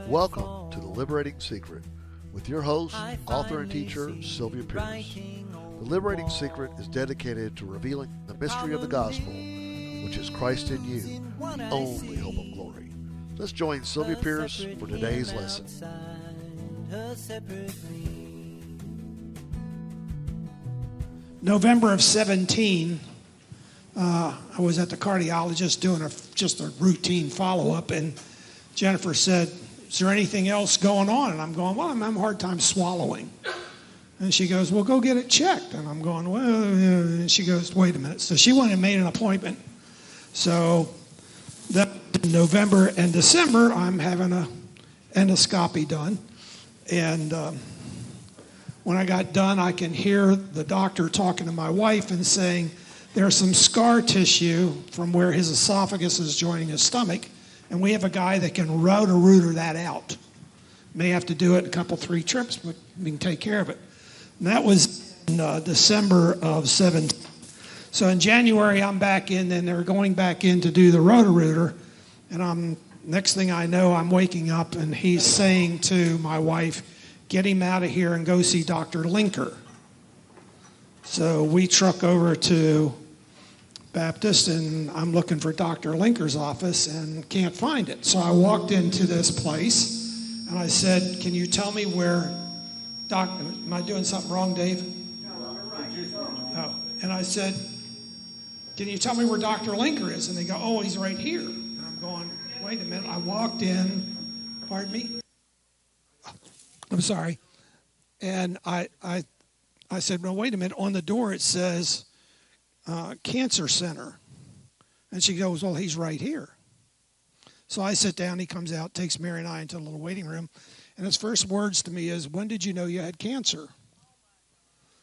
Welcome to the Liberating Secret with your host, author and teacher, Sylvia Pearce. The Liberating Secret is dedicated to revealing the mystery of the gospel, which is Christ in you, the only hope of glory. Let's join Sylvia Pearce for today's lesson. November of 17, I was at the cardiologist doing just a routine follow-up, and Jennifer said, "Is there anything else going on?" And I'm going, "Well, I'm having a hard time swallowing." And she goes, "Well, go get it checked." And I'm going, "Well," and she goes, "Wait a minute." So she went and made an appointment. So that in November and December, I'm having a endoscopy done. And when I got done, I can hear the doctor talking to my wife and saying, "There's some scar tissue from where his esophagus is joining his stomach, and we have a guy that can rotor that out. May have to do it in a couple, 3 trips, but we can take care of it." And that was in December of 17. So in January, I'm back in, and they're going back in to do the rotor, and next thing I know, I'm waking up, and he's saying to my wife, "Get him out of here and go see Dr. Linker." So we truck over to Baptist, and I'm looking for Dr. Linker's office and can't find it. So I walked into this place, and I said, "Can you tell me where am I doing something wrong, Dave?" Oh. And I said, "Can you tell me where Dr. Linker is?" And they go, "Oh, he's right here." And I'm going, "Wait a minute." I walked in, pardon me? I'm sorry. And I said, "No, wait a minute. On the door it says Cancer Center." And she goes, "Well, he's right here." So I sit down. He comes out, takes Mary and I into a little waiting room. And his first words to me is, "When did you know you had cancer?"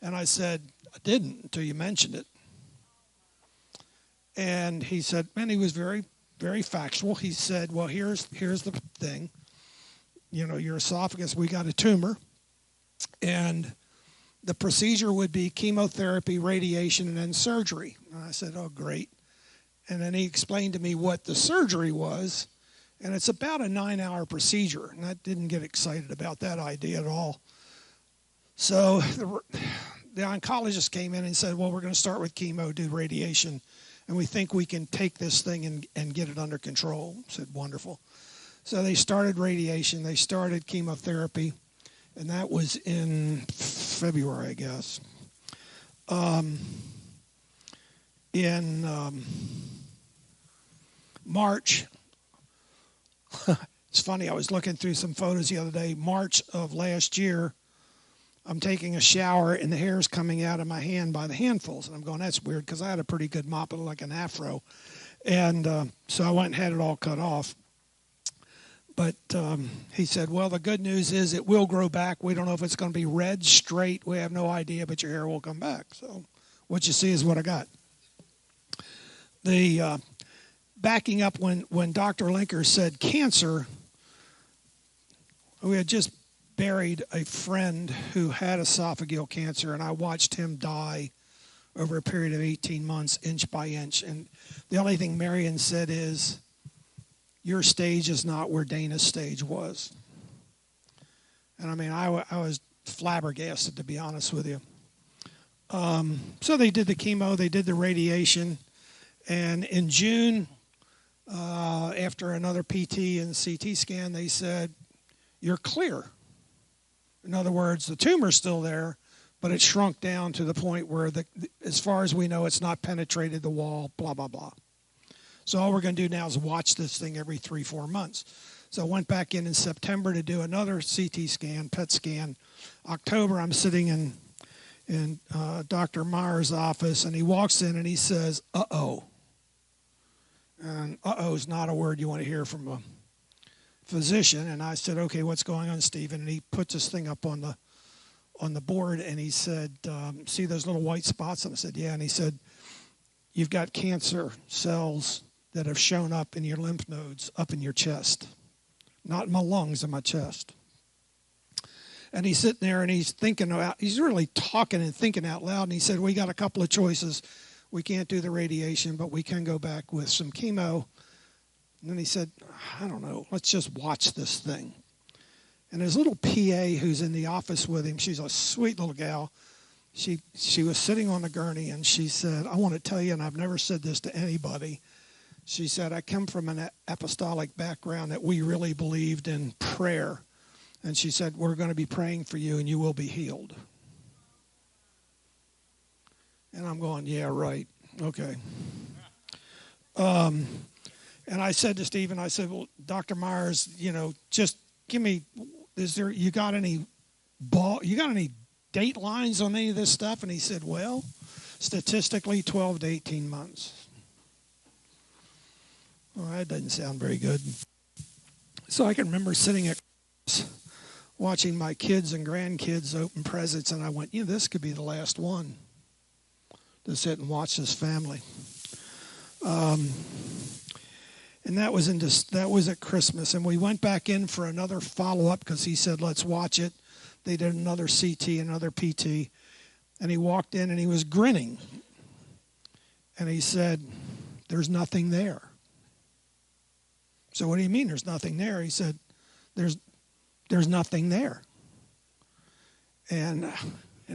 And I said, "I didn't until you mentioned it." And he said, and he was very, very factual. He said, "Well, here's the thing. You know, your esophagus, we got a tumor, and the procedure would be chemotherapy, radiation, and then surgery." And I said, "Oh, great." And then he explained to me what the surgery was, and it's about a 9-hour procedure, and I didn't get excited about that idea at all. So the oncologist came in and said, "Well, we're going to start with chemo, do radiation, and we think we can take this thing and get it under control." I said, "Wonderful." So they started radiation, they started chemotherapy, and that was in February, I guess. In March, it's funny, I was looking through some photos the other day. March of last year, I'm taking a shower, and the hair's coming out of my hand by the handfuls. And I'm going, that's weird, because I had a pretty good mop, it looked like an afro. And so I went and had it all cut off. But he said, "Well, the good news is it will grow back. We don't know if it's going to be red, straight. We have no idea, but your hair will come back." So what you see is what I got. The backing up when Dr. Linker said cancer, we had just buried a friend who had esophageal cancer, and I watched him die over a period of 18 months, inch by inch. And the only thing Marion said is, "Your stage is not where Dana's stage was." And I mean, I was flabbergasted, to be honest with you. So they did the chemo, they did the radiation, and in June, after another PT and CT scan, they said, "You're clear." In other words, the tumor's still there, but it shrunk down to the point where, as far as we know, it's not penetrated the wall, blah, blah, blah. So all we're going to do now is watch this thing every 3-4 months. So I went back in September to do another CT scan, PET scan. October, I'm sitting in Dr. Meyer's office, and he walks in and he says, "Uh-oh." And uh-oh is not a word you want to hear from a physician. And I said, "Okay, what's going on, Stephen?" And he puts this thing up on the board, and he said, "See those little white spots?" And I said, "Yeah." And he said, "You've got cancer cells that have shown up in your lymph nodes up in your chest, not in my lungs, in my chest." And he's sitting there and he's thinking about, he's really talking and thinking out loud. And he said, "We got a couple of choices. We can't do the radiation, but we can go back with some chemo." And then he said, "I don't know, let's just watch this thing." And his little PA who's in the office with him, she's a sweet little gal. She was sitting on the gurney, and she said, I want to tell you, and I've never said this to anybody. She said, I come from an apostolic background that we really believed in prayer. And she said, we're going to be praying for you, and you will be healed. And I'm going, yeah, right. Okay. And I said to Stephen, I said, well, Dr. Myers, just give me, you got any date lines on any of this stuff? And he said, well, statistically 12 to 18 months. Well, that doesn't sound very good. So I can remember sitting at watching my kids and grandkids open presents, and I went, this could be the last one to sit and watch this family. And that was at Christmas, and we went back in for another follow-up because he said, let's watch it. They did another CT, another PT, and he walked in and he was grinning. And he said, there's nothing there. So what do you mean there's nothing there? He said, there's nothing there. And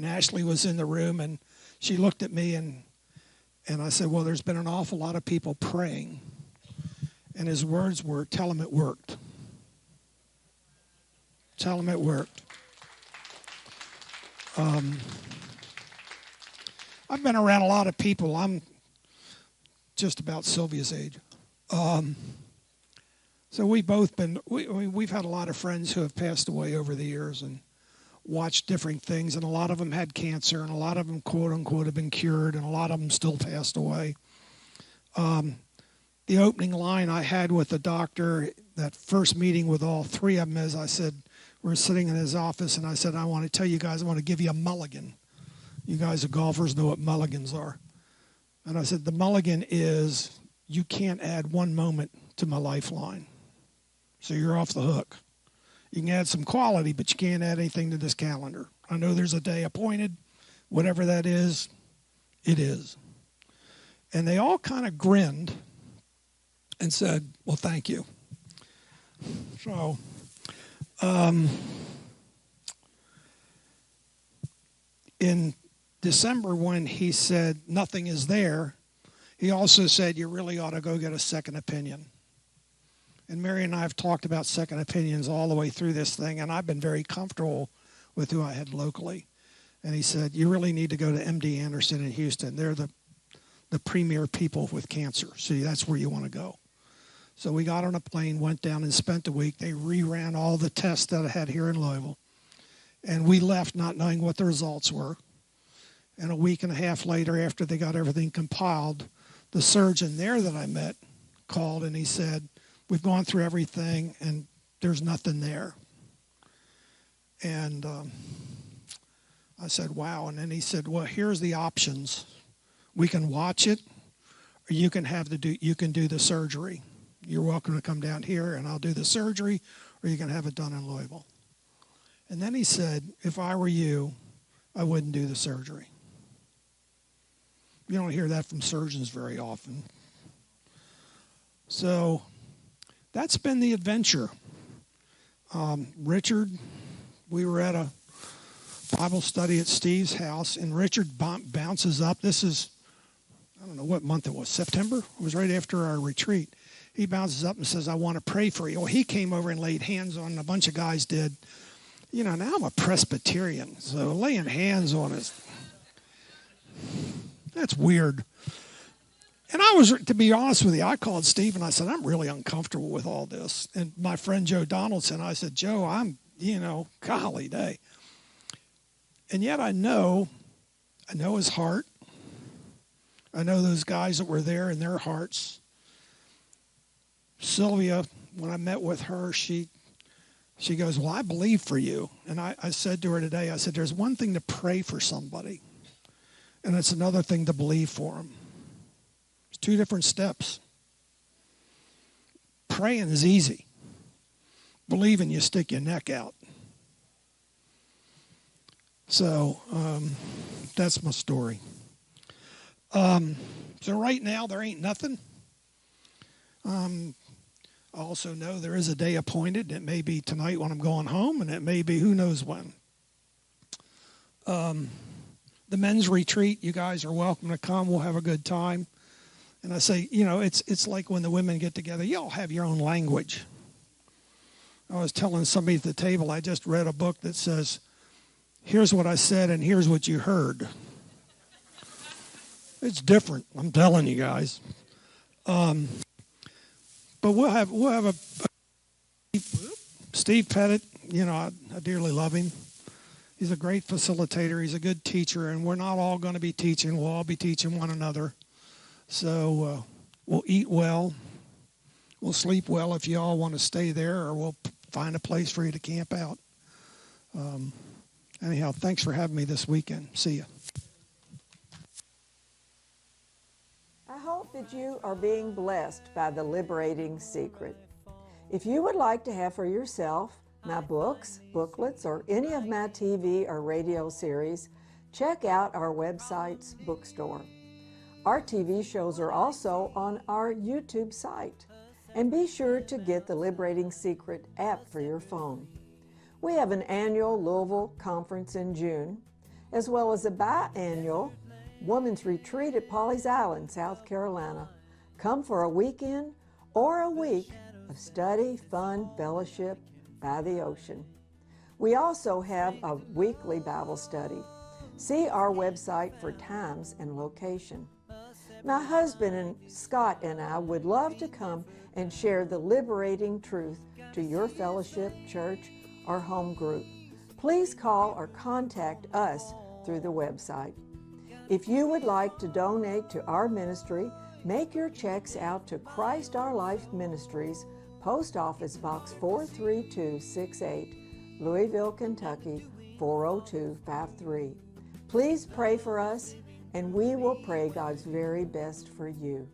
Ashley was in the room, and she looked at me, and I said, well, there's been an awful lot of people praying. And his words were, tell them it worked. Tell them it worked. I've been around a lot of people. I'm just about Sylvia's age. So we've had a lot of friends who have passed away over the years and watched different things, and a lot of them had cancer, and a lot of them, quote unquote, have been cured, and a lot of them still passed away. The opening line I had with the doctor, that first meeting with all three of them, is I said, we're sitting in his office, and I said, I want to tell you guys, I want to give you a mulligan. You guys are golfers, know what mulligans are. And I said, the mulligan is you can't add one moment to my lifeline. So you're off the hook. You can add some quality, but you can't add anything to this calendar. I know there's a day appointed. Whatever that is, it is. And they all kind of grinned and said, well, thank you. So, in December, when he said nothing is there, he also said you really ought to go get a second opinion. And Mary and I have talked about second opinions all the way through this thing, and I've been very comfortable with who I had locally. And he said, you really need to go to MD Anderson in Houston. They're the premier people with cancer, so that's where you want to go. So we got on a plane, went down and spent a week. They reran all the tests that I had here in Louisville. And we left not knowing what the results were. And a week and a half later, after they got everything compiled, the surgeon there that I met called, and he said, we've gone through everything, and there's nothing there. And I said, wow. And then he said, well, here's the options. We can watch it, or you can do the surgery. You're welcome to come down here, and I'll do the surgery, or you can have it done in Louisville. And then he said, if I were you, I wouldn't do the surgery. You don't hear that from surgeons very often. So that's been the adventure. Richard, we were at a Bible study at Steve's house, and Richard bounces up. This is, I don't know what month it was, September? It was right after our retreat. He bounces up and says, I want to pray for you. Well, he came over and laid hands on, a bunch of guys did. Now I'm a Presbyterian, so laying hands on us, that's weird. And I was, to be honest with you, I called Steve and I said, I'm really uncomfortable with all this. And my friend Joe Donaldson, I said, Joe, I'm, golly day. And yet I know his heart. I know those guys that were there in their hearts. Sylvia, when I met with her, she goes, well, I believe for you. And I said to her today, I said, there's one thing to pray for somebody, and it's another thing to believe for them. It's two different steps. Praying is easy. Believing, you stick your neck out. So that's my story. So right now, there ain't nothing. I also know there is a day appointed. It may be tonight when I'm going home, and it may be who knows when. The men's retreat, you guys are welcome to come. We'll have a good time. And I say, it's like when the women get together, you all have your own language. I was telling somebody at the table, I just read a book that says, here's what I said and here's what you heard. It's different, I'm telling you guys. But we'll have a Steve Pettit, I dearly love him. He's a great facilitator. He's a good teacher, and we're not all going to be teaching. We'll all be teaching one another. So we'll eat well. We'll sleep well if you all want to stay there, or we'll find a place for you to camp out. Anyhow, thanks for having me this weekend. See ya. I hope that you are being blessed by the Liberating Secret. If you would like to have for yourself my books, booklets, or any of my TV or radio series, check out our website's bookstore. Our TV shows are also on our YouTube site. And be sure to get the Liberating Secret app for your phone. We have an annual Louisville conference in June, as well as a biannual women's retreat at Pawleys Island, South Carolina. Come for a weekend or a week of study, fun, fellowship by the ocean. We also have a weekly Bible study. See our website for times and location. My husband and Scott and I would love to come and share the liberating truth to your fellowship, church, or home group. Please call or contact us through the website. If you would like to donate to our ministry, make your checks out to Christ Our Life Ministries, Post Office Box 43268, Louisville, Kentucky 40253. Please pray for us, and we will pray God's very best for you.